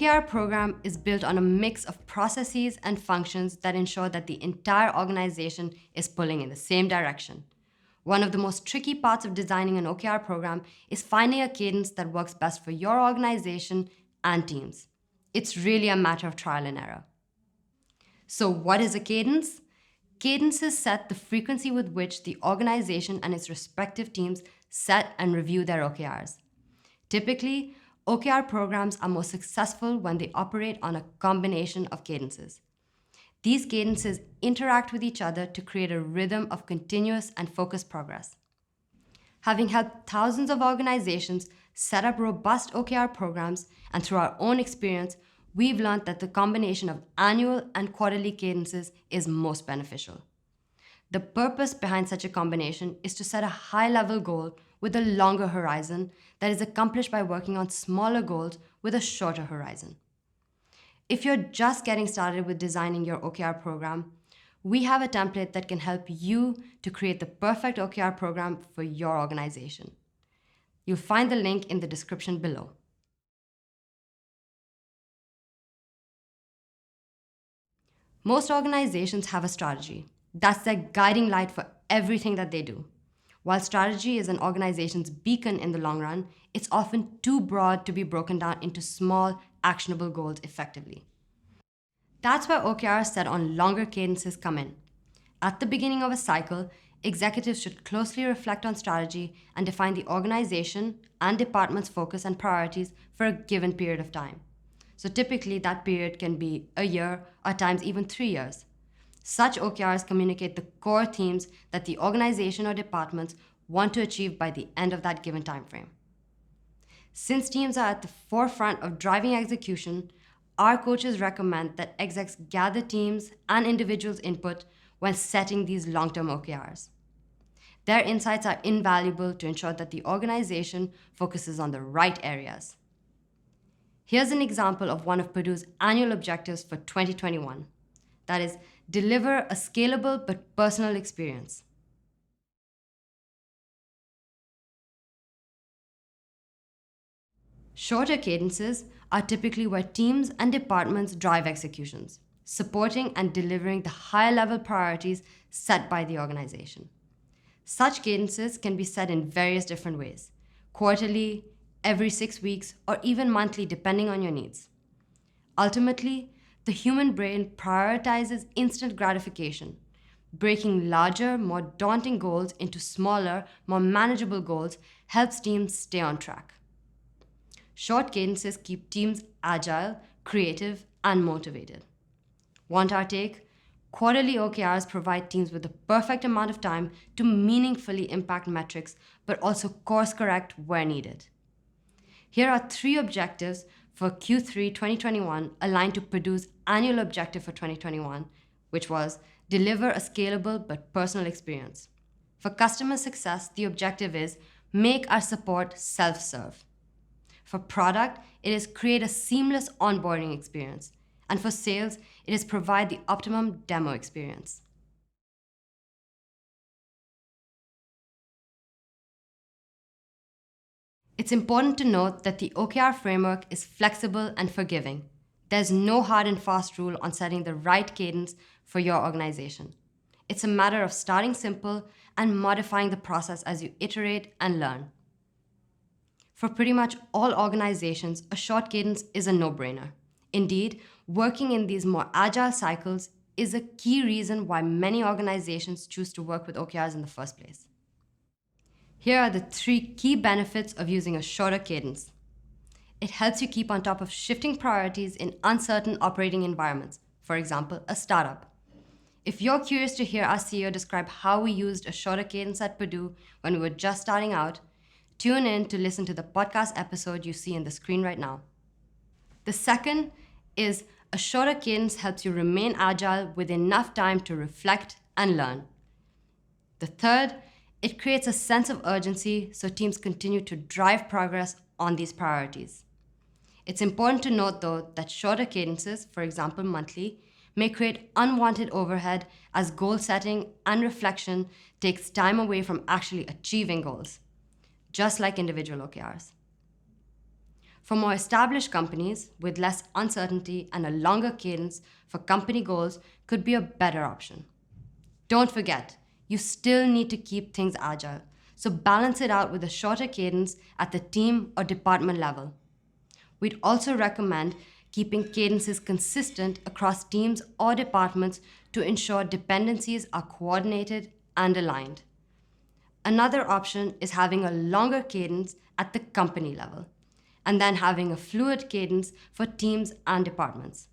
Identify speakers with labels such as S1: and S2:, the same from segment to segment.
S1: OKR program is built on a mix of processes and functions that ensure that the entire organization is pulling in the same direction. One of the most tricky parts of designing an OKR program is finding a cadence that works best for your organization and teams. It's really a matter of trial and error. So, what is a cadence? Cadences set the frequency with which the organization and its respective teams set and review their OKRs. Typically, OKR programs are most successful when they operate on a combination of cadences. These cadences interact with each other to create a rhythm of continuous and focused progress. Having helped thousands of organizations set up robust OKR programs, and through our own experience, we've learned that the combination of annual and quarterly cadences is most beneficial. The purpose behind such a combination is to set a high-level goal with a longer horizon that is accomplished by working on smaller goals with a shorter horizon. If you're just getting started with designing your OKR program, we have a template that can help you to create the perfect OKR program for your organization. You'll find the link in the description below. Most organizations have a strategy. That's their guiding light for everything that they do. While strategy is an organization's beacon in the long run, it's often too broad to be broken down into small, actionable goals effectively. That's where OKRs set on longer cadences come in. At the beginning of a cycle, executives should closely reflect on strategy and define the organization and department's focus and priorities for a given period of time. So typically that period can be a year or at times even 3 years. Such OKRs communicate the core themes that the organization or departments want to achieve by the end of that given time frame. Since teams are at the forefront of driving execution, our coaches recommend that execs gather teams and individuals' input when setting these long-term OKRs. Their insights are invaluable to ensure that the organization focuses on the right areas. Here's an example of one of Perdoo's annual objectives for 2021. That is, deliver a scalable but personal experience. Shorter cadences are typically where teams and departments drive executions, supporting and delivering the high-level priorities set by the organization. Such cadences can be set in various different ways: quarterly, every 6 weeks, or even monthly, depending on your needs. Ultimately, the human brain prioritizes instant gratification. Breaking larger, more daunting goals into smaller, more manageable goals helps teams stay on track. Short cadences keep teams agile, creative, and motivated. Want our take? Quarterly OKRs provide teams with the perfect amount of time to meaningfully impact metrics, but also course correct where needed. Here are 3 objectives for Q3 2021 aligned to Perdoo's annual objective for 2021, which was deliver a scalable but personal experience. For customer success, the objective is make our support self-serve. For product, it is create a seamless onboarding experience. And for sales, it is provide the optimum demo experience. It's important to note that the OKR framework is flexible and forgiving. There's no hard and fast rule on setting the right cadence for your organization. It's a matter of starting simple and modifying the process as you iterate and learn. For pretty much all organizations, a short cadence is a no-brainer. Indeed, working in these more agile cycles is a key reason why many organizations choose to work with OKRs in the first place. Here are the 3 key benefits of using a shorter cadence. It helps you keep on top of shifting priorities in uncertain operating environments, for example, a startup. If you're curious to hear our CEO describe how we used a shorter cadence at Perdoo when we were just starting out, tune in to listen to the podcast episode you see on the screen right now. The second is a shorter cadence helps you remain agile with enough time to reflect and learn. The third, it creates a sense of urgency so teams continue to drive progress on these priorities. It's important to note, though, that shorter cadences, for example monthly, may create unwanted overhead as goal setting and reflection takes time away from actually achieving goals, just like individual OKRs. For more established companies with less uncertainty and a longer cadence for company goals could be a better option. Don't forget, you still need to keep things agile, so balance it out with a shorter cadence at the team or department level. We'd also recommend keeping cadences consistent across teams or departments to ensure dependencies are coordinated and aligned. Another option is having a longer cadence at the company level, and then having a fluid cadence for teams and departments.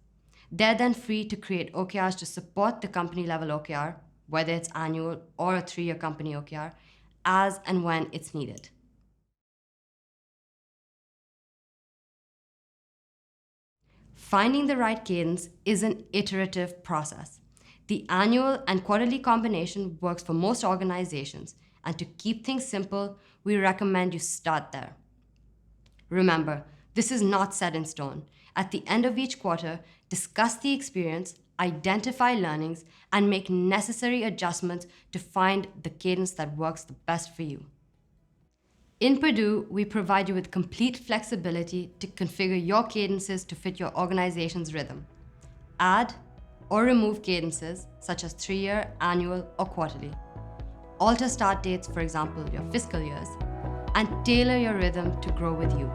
S1: They're then free to create OKRs to support the company level OKR, whether it's annual or a 3-year company OKR, as and when it's needed. Finding the right cadence is an iterative process. The annual and quarterly combination works for most organizations, and to keep things simple, we recommend you start there. Remember, this is not set in stone. At the end of each quarter, discuss the experience, identify learnings, and make necessary adjustments to find the cadence that works the best for you. In Perdoo, we provide you with complete flexibility to configure your cadences to fit your organization's rhythm. Add or remove cadences such as 3-year, annual, or quarterly. Alter start dates, for example, your fiscal years, and tailor your rhythm to grow with you.